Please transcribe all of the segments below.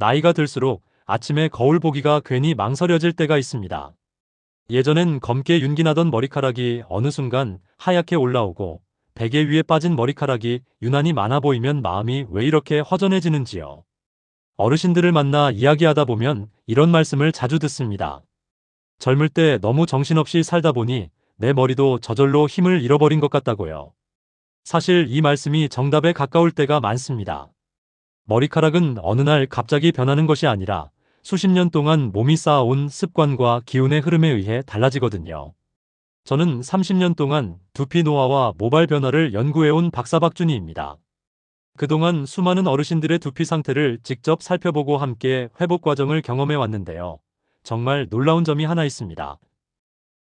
나이가 들수록 아침에 거울 보기가 괜히 망설여질 때가 있습니다. 예전엔 검게 윤기나던 머리카락이 어느 순간 하얗게 올라오고 베개 위에 빠진 머리카락이 유난히 많아 보이면 마음이 왜 이렇게 허전해지는지요. 어르신들을 만나 이야기하다 보면 이런 말씀을 자주 듣습니다. 젊을 때 너무 정신없이 살다 보니 내 머리도 저절로 힘을 잃어버린 것 같다고요. 사실 이 말씀이 정답에 가까울 때가 많습니다. 머리카락은 어느 날 갑자기 변하는 것이 아니라 수십 년 동안 몸이 쌓아온 습관과 기운의 흐름에 의해 달라지거든요. 저는 30년 동안 두피 노화와 모발 변화를 연구해온 박사박준희입니다. 그동안 수많은 어르신들의 두피 상태를 직접 살펴보고 함께 회복 과정을 경험해 왔는데요. 정말 놀라운 점이 하나 있습니다.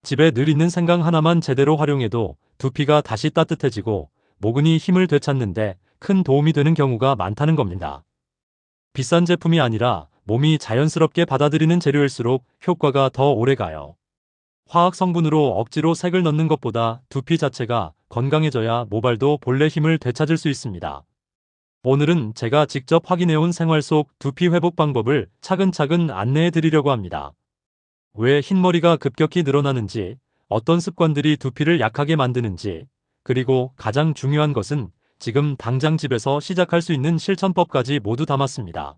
집에 늘 있는 생강 하나만 제대로 활용해도 두피가 다시 따뜻해지고 모근이 힘을 되찾는데 큰 도움이 되는 경우가 많다는 겁니다. 비싼 제품이 아니라 몸이 자연스럽게 받아들이는 재료일수록 효과가 더 오래가요. 화학 성분으로 억지로 색을 넣는 것보다 두피 자체가 건강해져야 모발도 본래 힘을 되찾을 수 있습니다. 오늘은 제가 직접 확인해온 생활 속 두피 회복 방법을 차근차근 안내해 드리려고 합니다. 왜 흰머리가 급격히 늘어나는지, 어떤 습관들이 두피를 약하게 만드는지, 그리고 가장 중요한 것은 지금 당장 집에서 시작할 수 있는 실천법까지 모두 담았습니다.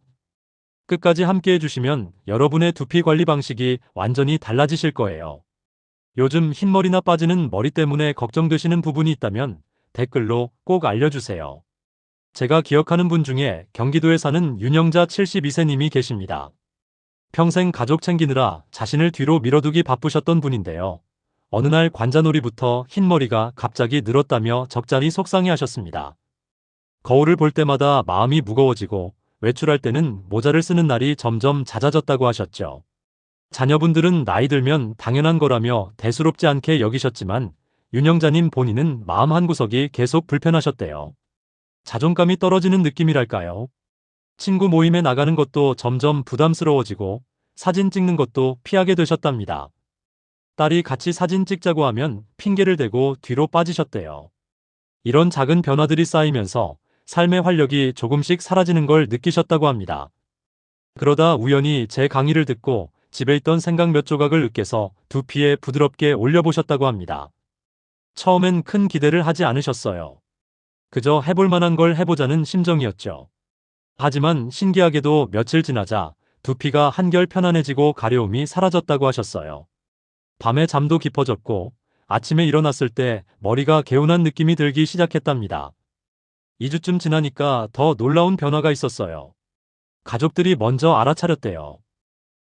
끝까지 함께 해주시면 여러분의 두피 관리 방식이 완전히 달라지실 거예요. 요즘 흰머리나 빠지는 머리 때문에 걱정되시는 부분이 있다면 댓글로 꼭 알려주세요. 제가 기억하는 분 중에 경기도에 사는 윤영자 72세님이 계십니다. 평생 가족 챙기느라 자신을 뒤로 밀어두기 바쁘셨던 분인데요. 어느 날 관자놀이부터 흰머리가 갑자기 늘었다며 적잖이 속상해하셨습니다. 거울을 볼 때마다 마음이 무거워지고 외출할 때는 모자를 쓰는 날이 점점 잦아졌다고 하셨죠. 자녀분들은 나이 들면 당연한 거라며 대수롭지 않게 여기셨지만 윤영자님 본인은 마음 한구석이 계속 불편하셨대요. 자존감이 떨어지는 느낌이랄까요? 친구 모임에 나가는 것도 점점 부담스러워지고 사진 찍는 것도 피하게 되셨답니다. 딸이 같이 사진 찍자고 하면 핑계를 대고 뒤로 빠지셨대요. 이런 작은 변화들이 쌓이면서 삶의 활력이 조금씩 사라지는 걸 느끼셨다고 합니다. 그러다 우연히 제 강의를 듣고 집에 있던 생강 몇 조각을 으깨서 두피에 부드럽게 올려보셨다고 합니다. 처음엔 큰 기대를 하지 않으셨어요. 그저 해볼 만한 걸 해보자는 심정이었죠. 하지만 신기하게도 며칠 지나자 두피가 한결 편안해지고 가려움이 사라졌다고 하셨어요. 밤에 잠도 깊어졌고 아침에 일어났을 때 머리가 개운한 느낌이 들기 시작했답니다. 2주쯤 지나니까 더 놀라운 변화가 있었어요. 가족들이 먼저 알아차렸대요.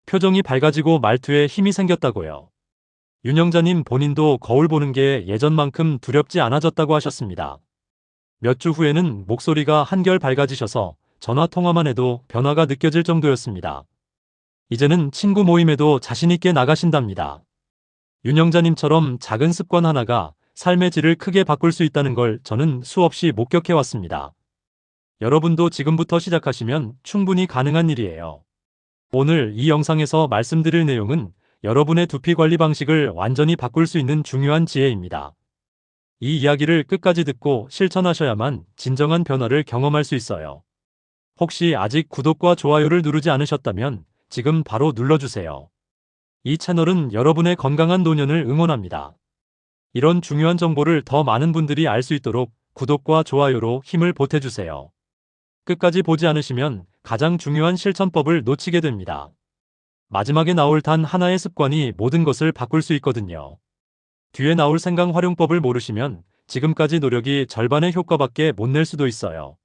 표정이 밝아지고 말투에 힘이 생겼다고요. 윤영자님 본인도 거울 보는 게 예전만큼 두렵지 않아졌다고 하셨습니다. 몇 주 후에는 목소리가 한결 밝아지셔서 전화 통화만 해도 변화가 느껴질 정도였습니다. 이제는 친구 모임에도 자신있게 나가신답니다. 윤영자님처럼 작은 습관 하나가 삶의 질을 크게 바꿀 수 있다는 걸 저는 수없이 목격해왔습니다. 여러분도 지금부터 시작하시면 충분히 가능한 일이에요. 오늘 이 영상에서 말씀드릴 내용은 여러분의 두피 관리 방식을 완전히 바꿀 수 있는 중요한 지혜입니다. 이 이야기를 끝까지 듣고 실천하셔야만 진정한 변화를 경험할 수 있어요. 혹시 아직 구독과 좋아요를 누르지 않으셨다면 지금 바로 눌러주세요. 이 채널은 여러분의 건강한 노년을 응원합니다. 이런 중요한 정보를 더 많은 분들이 알 수 있도록 구독과 좋아요로 힘을 보태주세요. 끝까지 보지 않으시면 가장 중요한 실천법을 놓치게 됩니다. 마지막에 나올 단 하나의 습관이 모든 것을 바꿀 수 있거든요. 뒤에 나올 생강 활용법을 모르시면 지금까지 노력이 절반의 효과밖에 못 낼 수도 있어요.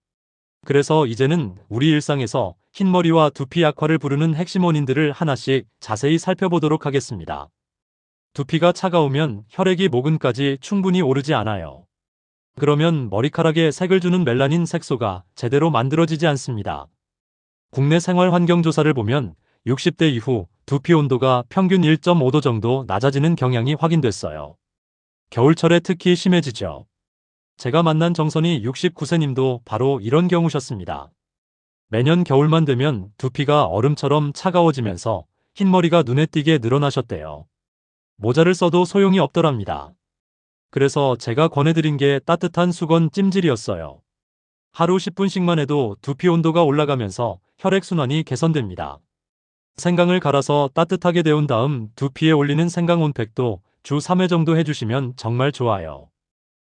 그래서 이제는 우리 일상에서 흰머리와 두피 약화를 부르는 핵심 원인들을 하나씩 자세히 살펴보도록 하겠습니다. 두피가 차가우면 혈액이 모근까지 충분히 오르지 않아요. 그러면 머리카락에 색을 주는 멜라닌 색소가 제대로 만들어지지 않습니다. 국내 생활 환경 조사를 보면 60대 이후 두피 온도가 평균 1.5도 정도 낮아지는 경향이 확인됐어요. 겨울철에 특히 심해지죠. 제가 만난 정선이 69세님도 바로 이런 경우셨습니다. 매년 겨울만 되면 두피가 얼음처럼 차가워지면서 흰머리가 눈에 띄게 늘어나셨대요. 모자를 써도 소용이 없더랍니다. 그래서 제가 권해드린 게 따뜻한 수건 찜질이었어요. 하루 10분씩만 해도 두피 온도가 올라가면서 혈액순환이 개선됩니다. 생강을 갈아서 따뜻하게 데운 다음 두피에 올리는 생강 온팩도 주 3회 정도 해주시면 정말 좋아요.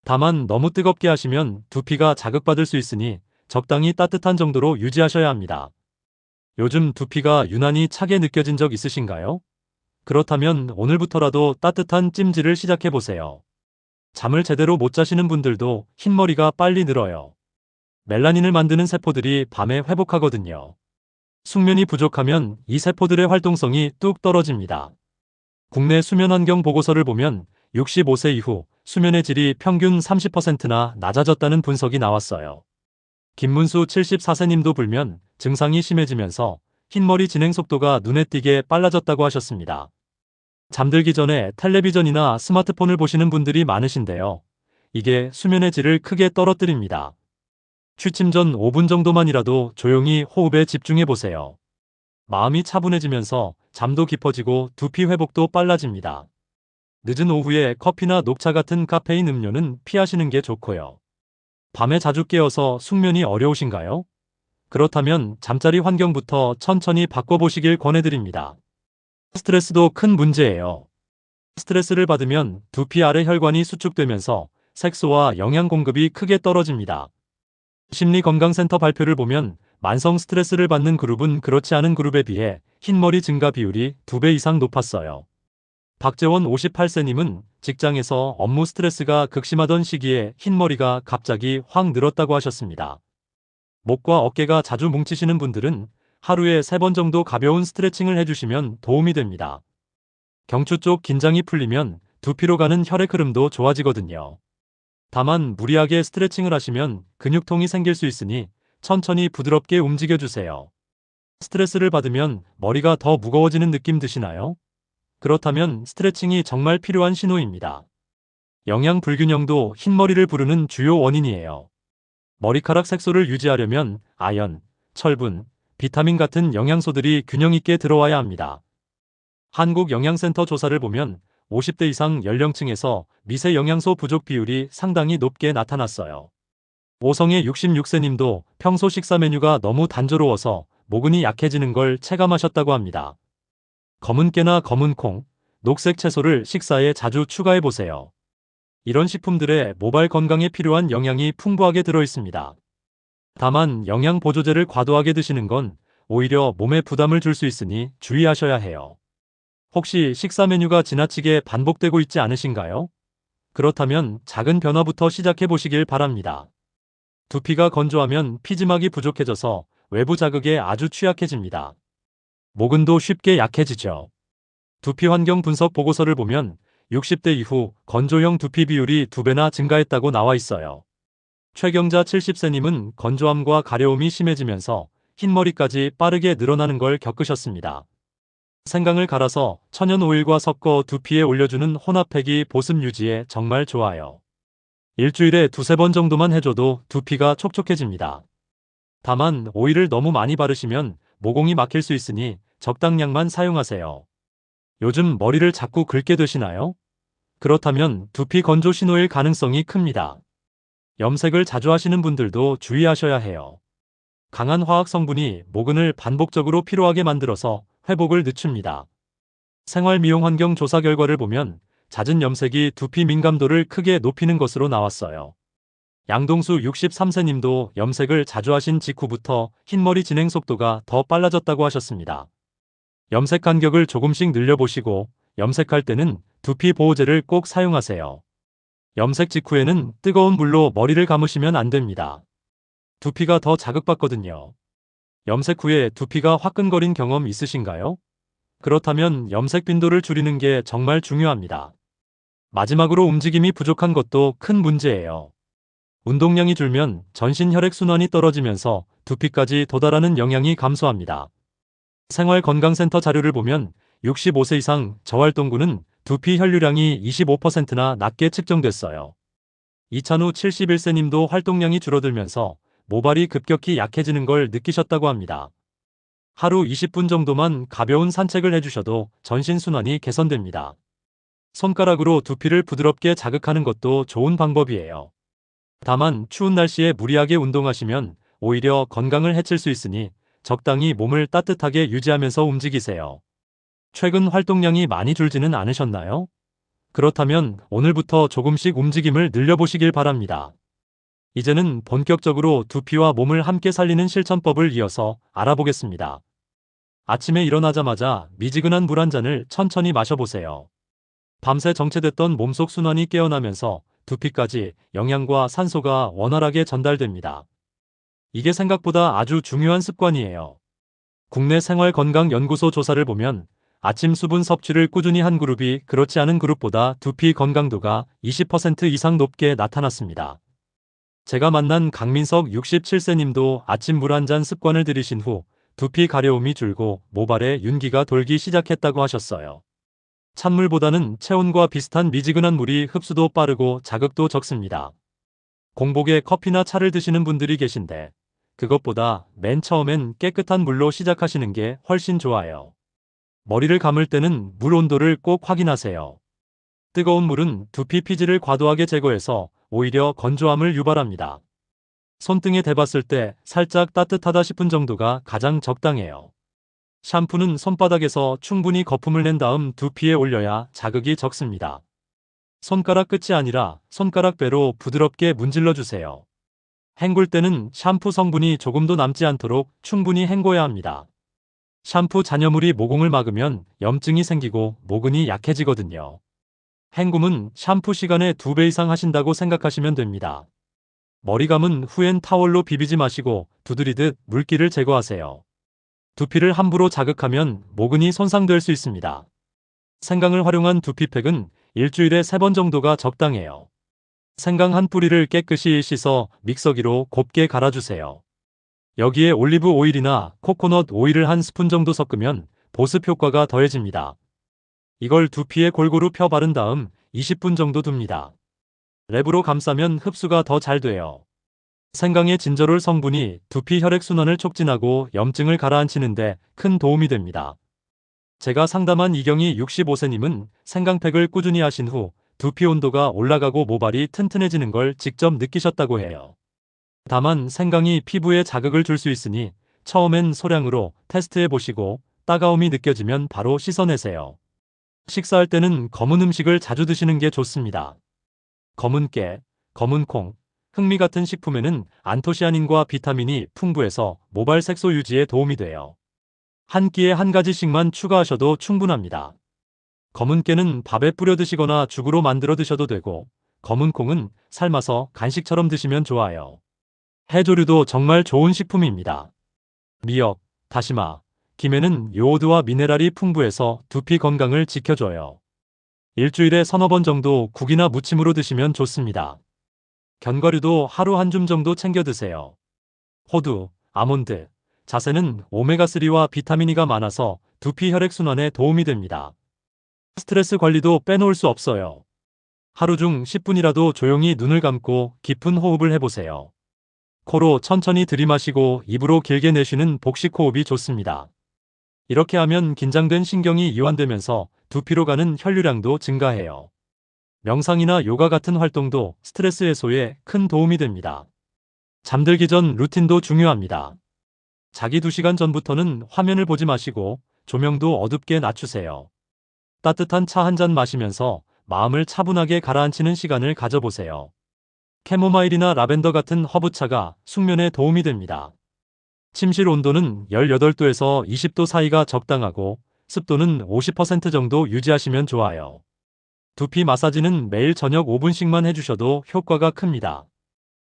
다만 너무 뜨겁게 하시면 두피가 자극받을 수 있으니 적당히 따뜻한 정도로 유지하셔야 합니다. 요즘 두피가 유난히 차게 느껴진 적 있으신가요? 그렇다면 오늘부터라도 따뜻한 찜질을 시작해보세요. 잠을 제대로 못 자시는 분들도 흰머리가 빨리 늘어요. 멜라닌을 만드는 세포들이 밤에 회복하거든요. 숙면이 부족하면 이 세포들의 활동성이 뚝 떨어집니다. 국내 수면 환경 보고서를 보면 65세 이후 수면의 질이 평균 30%나 낮아졌다는 분석이 나왔어요. 김문수 74세님도 불면 증상이 심해지면서 흰머리 진행 속도가 눈에 띄게 빨라졌다고 하셨습니다. 잠들기 전에 텔레비전이나 스마트폰을 보시는 분들이 많으신데요. 이게 수면의 질을 크게 떨어뜨립니다. 취침 전 5분 정도만이라도 조용히 호흡에 집중해 보세요. 마음이 차분해지면서 잠도 깊어지고 두피 회복도 빨라집니다. 늦은 오후에 커피나 녹차 같은 카페인 음료는 피하시는 게 좋고요. 밤에 자주 깨어서 숙면이 어려우신가요? 그렇다면 잠자리 환경부터 천천히 바꿔보시길 권해드립니다. 스트레스도 큰 문제예요. 스트레스를 받으면 두피 아래 혈관이 수축되면서 색소와 영양 공급이 크게 떨어집니다. 심리건강센터 발표를 보면 만성 스트레스를 받는 그룹은 그렇지 않은 그룹에 비해 흰머리 증가 비율이 2배 이상 높았어요. 박재원 58세님은 직장에서 업무 스트레스가 극심하던 시기에 흰머리가 갑자기 확 늘었다고 하셨습니다. 목과 어깨가 자주 뭉치시는 분들은 하루에 3번 정도 가벼운 스트레칭을 해주시면 도움이 됩니다. 경추 쪽 긴장이 풀리면 두피로 가는 혈액 흐름도 좋아지거든요. 다만 무리하게 스트레칭을 하시면 근육통이 생길 수 있으니 천천히 부드럽게 움직여주세요. 스트레스를 받으면 머리가 더 무거워지는 느낌 드시나요? 그렇다면 스트레칭이 정말 필요한 신호입니다. 영양 불균형도 흰머리를 부르는 주요 원인이에요. 머리카락 색소를 유지하려면 아연, 철분, 비타민 같은 영양소들이 균형 있게 들어와야 합니다. 한국영양센터 조사를 보면 50대 이상 연령층에서 미세 영양소 부족 비율이 상당히 높게 나타났어요. 오성의 66세님도 평소 식사 메뉴가 너무 단조로워서 모근이 약해지는 걸 체감하셨다고 합니다. 검은 깨나 검은 콩, 녹색 채소를 식사에 자주 추가해 보세요. 이런 식품들에 모발 건강에 필요한 영양이 풍부하게 들어 있습니다. 다만 영양 보조제를 과도하게 드시는 건 오히려 몸에 부담을 줄 수 있으니 주의하셔야 해요. 혹시 식사 메뉴가 지나치게 반복되고 있지 않으신가요? 그렇다면 작은 변화부터 시작해 보시길 바랍니다. 두피가 건조하면 피지막이 부족해져서 외부 자극에 아주 취약해집니다. 모근도 쉽게 약해지죠. 두피 환경 분석 보고서를 보면 60대 이후 건조형 두피 비율이 2배나 증가했다고 나와 있어요. 최경자 70세님은 건조함과 가려움이 심해지면서 흰머리까지 빠르게 늘어나는 걸 겪으셨습니다. 생강을 갈아서 천연 오일과 섞어 두피에 올려주는 혼합팩이 보습 유지에 정말 좋아요. 일주일에 2~3번 정도만 해줘도 두피가 촉촉해집니다. 다만 오일을 너무 많이 바르시면 모공이 막힐 수 있으니 적당량만 사용하세요. 요즘 머리를 자꾸 긁게 되시나요? 그렇다면 두피 건조 신호일 가능성이 큽니다. 염색을 자주 하시는 분들도 주의하셔야 해요. 강한 화학 성분이 모근을 반복적으로 피로하게 만들어서 회복을 늦춥니다. 생활미용 환경 조사 결과를 보면 잦은 염색이 두피 민감도를 크게 높이는 것으로 나왔어요. 양동수 63세님도 염색을 자주 하신 직후부터 흰머리 진행 속도가 더 빨라졌다고 하셨습니다. 염색 간격을 조금씩 늘려보시고 염색할 때는 두피 보호제를 꼭 사용하세요. 염색 직후에는 뜨거운 물로 머리를 감으시면 안 됩니다. 두피가 더 자극받거든요. 염색 후에 두피가 화끈거린 경험 있으신가요? 그렇다면 염색 빈도를 줄이는 게 정말 중요합니다. 마지막으로 움직임이 부족한 것도 큰 문제예요. 운동량이 줄면 전신 혈액순환이 떨어지면서 두피까지 도달하는 영향이 감소합니다. 생활건강센터 자료를 보면 65세 이상 저활동군은 두피 혈류량이 25%나 낮게 측정됐어요. 이찬우 71세님도 활동량이 줄어들면서 모발이 급격히 약해지는 걸 느끼셨다고 합니다. 하루 20분 정도만 가벼운 산책을 해주셔도 전신순환이 개선됩니다. 손가락으로 두피를 부드럽게 자극하는 것도 좋은 방법이에요. 다만 추운 날씨에 무리하게 운동하시면 오히려 건강을 해칠 수 있으니 적당히 몸을 따뜻하게 유지하면서 움직이세요. 최근 활동량이 많이 줄지는 않으셨나요? 그렇다면 오늘부터 조금씩 움직임을 늘려보시길 바랍니다. 이제는 본격적으로 두피와 몸을 함께 살리는 실천법을 이어서 알아보겠습니다. 아침에 일어나자마자 미지근한 물 한 잔을 천천히 마셔보세요. 밤새 정체됐던 몸속 순환이 깨어나면서 두피까지 영양과 산소가 원활하게 전달됩니다. 이게 생각보다 아주 중요한 습관이에요. 국내 생활건강연구소 조사를 보면 아침 수분 섭취를 꾸준히 한 그룹이 그렇지 않은 그룹보다 두피 건강도가 20% 이상 높게 나타났습니다. 제가 만난 강민석 67세님도 아침 물 한 잔 습관을 들이신 후 두피 가려움이 줄고 모발에 윤기가 돌기 시작했다고 하셨어요. 찬물보다는 체온과 비슷한 미지근한 물이 흡수도 빠르고 자극도 적습니다. 공복에 커피나 차를 드시는 분들이 계신데 그것보다 맨 처음엔 깨끗한 물로 시작하시는 게 훨씬 좋아요. 머리를 감을 때는 물 온도를 꼭 확인하세요. 뜨거운 물은 두피 피지를 과도하게 제거해서 오히려 건조함을 유발합니다. 손등에 대봤을 때 살짝 따뜻하다 싶은 정도가 가장 적당해요. 샴푸는 손바닥에서 충분히 거품을 낸 다음 두피에 올려야 자극이 적습니다. 손가락 끝이 아니라 손가락 배로 부드럽게 문질러 주세요. 헹굴 때는 샴푸 성분이 조금도 남지 않도록 충분히 헹궈야 합니다. 샴푸 잔여물이 모공을 막으면 염증이 생기고 모근이 약해지거든요. 헹굼은 샴푸 시간의 2배 이상 하신다고 생각하시면 됩니다. 머리 감은 후엔 타월로 비비지 마시고 두드리듯 물기를 제거하세요. 두피를 함부로 자극하면 모근이 손상될 수 있습니다. 생강을 활용한 두피팩은 일주일에 3번 정도가 적당해요. 생강 한 뿌리를 깨끗이 씻어 믹서기로 곱게 갈아주세요. 여기에 올리브 오일이나 코코넛 오일을 한 스푼 정도 섞으면 보습 효과가 더해집니다. 이걸 두피에 골고루 펴 바른 다음 20분 정도 둡니다. 랩으로 감싸면 흡수가 더 잘 돼요. 생강의 진저롤 성분이 두피 혈액순환을 촉진하고 염증을 가라앉히는데 큰 도움이 됩니다. 제가 상담한 이경희 65세님은 생강팩을 꾸준히 하신 후 두피 온도가 올라가고 모발이 튼튼해지는 걸 직접 느끼셨다고 해요. 다만 생강이 피부에 자극을 줄 수 있으니 처음엔 소량으로 테스트해 보시고 따가움이 느껴지면 바로 씻어내세요. 식사할 때는 검은 음식을 자주 드시는 게 좋습니다. 검은 깨, 검은 콩, 흑미 같은 식품에는 안토시아닌과 비타민이 풍부해서 모발 색소 유지에 도움이 돼요. 한 끼에 한 가지씩만 추가하셔도 충분합니다. 검은 깨는 밥에 뿌려 드시거나 죽으로 만들어 드셔도 되고, 검은 콩은 삶아서 간식처럼 드시면 좋아요. 해조류도 정말 좋은 식품입니다. 미역, 다시마, 김에는 요오드와 미네랄이 풍부해서 두피 건강을 지켜줘요. 일주일에 3~4번 정도 국이나 무침으로 드시면 좋습니다. 견과류도 하루 한 줌 정도 챙겨 드세요. 호두, 아몬드, 자세는 오메가3와 비타민 E가 많아서 두피 혈액순환에 도움이 됩니다. 스트레스 관리도 빼놓을 수 없어요. 하루 중 10분이라도 조용히 눈을 감고 깊은 호흡을 해보세요. 코로 천천히 들이마시고 입으로 길게 내쉬는 복식 호흡이 좋습니다. 이렇게 하면 긴장된 신경이 이완되면서 두피로 가는 혈류량도 증가해요. 명상이나 요가 같은 활동도 스트레스 해소에 큰 도움이 됩니다. 잠들기 전 루틴도 중요합니다. 자기 2시간 전부터는 화면을 보지 마시고 조명도 어둡게 낮추세요. 따뜻한 차 한 잔 마시면서 마음을 차분하게 가라앉히는 시간을 가져보세요. 캐모마일이나 라벤더 같은 허브차가 숙면에 도움이 됩니다. 침실 온도는 18도에서 20도 사이가 적당하고 습도는 50% 정도 유지하시면 좋아요. 두피 마사지는 매일 저녁 5분씩만 해주셔도 효과가 큽니다.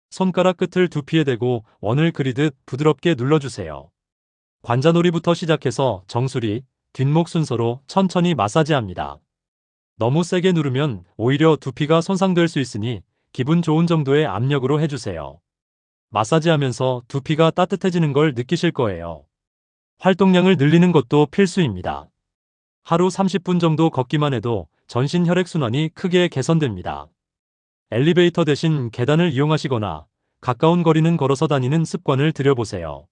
손가락 끝을 두피에 대고 원을 그리듯 부드럽게 눌러주세요. 관자놀이부터 시작해서 정수리, 뒷목 순서로 천천히 마사지합니다. 너무 세게 누르면 오히려 두피가 손상될 수 있으니 기분 좋은 정도의 압력으로 해주세요. 마사지하면서 두피가 따뜻해지는 걸 느끼실 거예요. 활동량을 늘리는 것도 필수입니다. 하루 30분 정도 걷기만 해도 전신 혈액순환이 크게 개선됩니다. 엘리베이터 대신 계단을 이용하시거나 가까운 거리는 걸어서 다니는 습관을 들여보세요.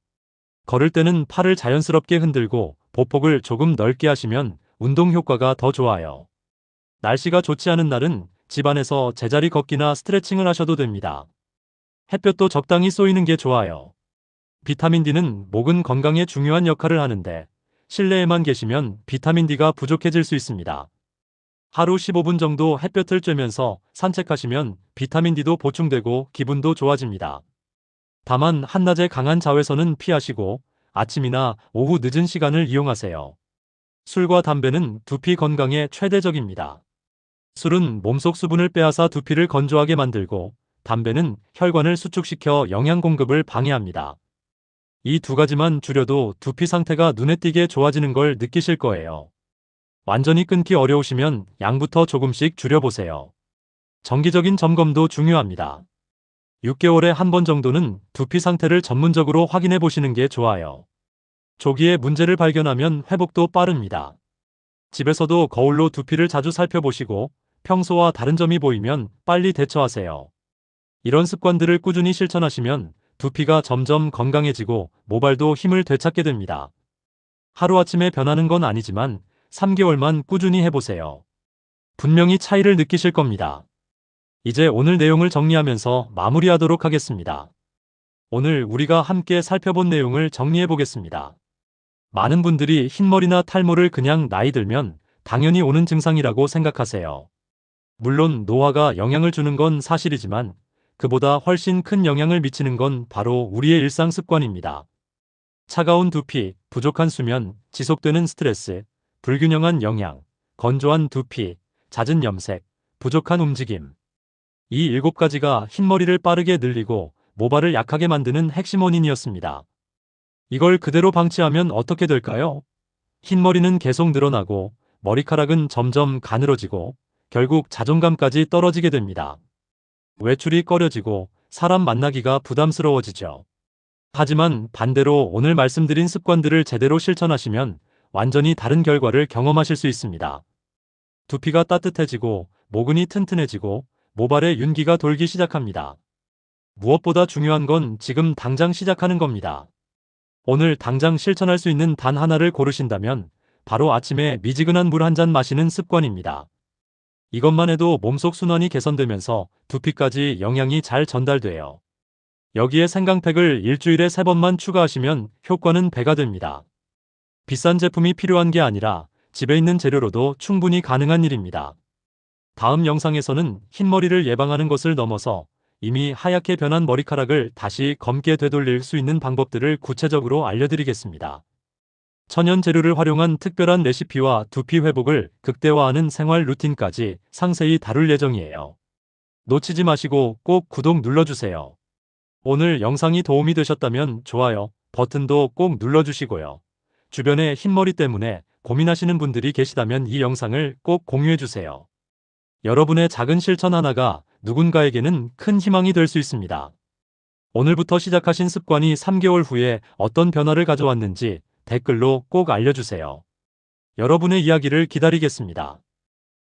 걸을 때는 팔을 자연스럽게 흔들고 보폭을 조금 넓게 하시면 운동 효과가 더 좋아요. 날씨가 좋지 않은 날은 집안에서 제자리 걷기나 스트레칭을 하셔도 됩니다. 햇볕도 적당히 쏘이는 게 좋아요. 비타민 D는 목은 건강에 중요한 역할을 하는데 실내에만 계시면 비타민 D가 부족해질 수 있습니다. 하루 15분 정도 햇볕을 쬐면서 산책하시면 비타민 D도 보충되고 기분도 좋아집니다. 다만 한낮에 강한 자외선은 피하시고 아침이나 오후 늦은 시간을 이용하세요. 술과 담배는 두피 건강에 최대적입니다. 술은 몸속 수분을 빼앗아 두피를 건조하게 만들고 담배는 혈관을 수축시켜 영양 공급을 방해합니다. 이 두 가지만 줄여도 두피 상태가 눈에 띄게 좋아지는 걸 느끼실 거예요. 완전히 끊기 어려우시면 양부터 조금씩 줄여보세요. 정기적인 점검도 중요합니다. 6개월에 한 번 정도는 두피 상태를 전문적으로 확인해 보시는 게 좋아요. 조기에 문제를 발견하면 회복도 빠릅니다. 집에서도 거울로 두피를 자주 살펴보시고 평소와 다른 점이 보이면 빨리 대처하세요. 이런 습관들을 꾸준히 실천하시면 두피가 점점 건강해지고 모발도 힘을 되찾게 됩니다. 하루아침에 변하는 건 아니지만 3개월만 꾸준히 해보세요. 분명히 차이를 느끼실 겁니다. 이제 오늘 내용을 정리하면서 마무리하도록 하겠습니다. 오늘 우리가 함께 살펴본 내용을 정리해 보겠습니다. 많은 분들이 흰머리나 탈모를 그냥 나이 들면 당연히 오는 증상이라고 생각하세요. 물론 노화가 영향을 주는 건 사실이지만 그보다 훨씬 큰 영향을 미치는 건 바로 우리의 일상 습관입니다. 차가운 두피, 부족한 수면, 지속되는 스트레스, 불균형한 영양, 건조한 두피, 잦은 염색, 부족한 움직임. 이 7가지가 흰머리를 빠르게 늘리고 모발을 약하게 만드는 핵심 원인이었습니다. 이걸 그대로 방치하면 어떻게 될까요? 흰머리는 계속 늘어나고 머리카락은 점점 가늘어지고 결국 자존감까지 떨어지게 됩니다. 외출이 꺼려지고 사람 만나기가 부담스러워지죠. 하지만 반대로 오늘 말씀드린 습관들을 제대로 실천하시면 완전히 다른 결과를 경험하실 수 있습니다. 두피가 따뜻해지고 모근이 튼튼해지고 모발에 윤기가 돌기 시작합니다. 무엇보다 중요한 건 지금 당장 시작하는 겁니다. 오늘 당장 실천할 수 있는 단 하나를 고르신다면 바로 아침에 미지근한 물 한 잔 마시는 습관입니다. 이것만 해도 몸속 순환이 개선되면서 두피까지 영양이 잘 전달돼요. 여기에 생강팩을 일주일에 3번만 추가하시면 효과는 배가 됩니다. 비싼 제품이 필요한 게 아니라 집에 있는 재료로도 충분히 가능한 일입니다. 다음 영상에서는 흰머리를 예방하는 것을 넘어서 이미 하얗게 변한 머리카락을 다시 검게 되돌릴 수 있는 방법들을 구체적으로 알려드리겠습니다. 천연 재료를 활용한 특별한 레시피와 두피 회복을 극대화하는 생활 루틴까지 상세히 다룰 예정이에요. 놓치지 마시고 꼭 구독 눌러주세요. 오늘 영상이 도움이 되셨다면 좋아요 버튼도 꼭 눌러주시고요. 주변에 흰머리 때문에 고민하시는 분들이 계시다면 이 영상을 꼭 공유해주세요. 여러분의 작은 실천 하나가 누군가에게는 큰 희망이 될 수 있습니다. 오늘부터 시작하신 습관이 3개월 후에 어떤 변화를 가져왔는지 댓글로 꼭 알려주세요. 여러분의 이야기를 기다리겠습니다.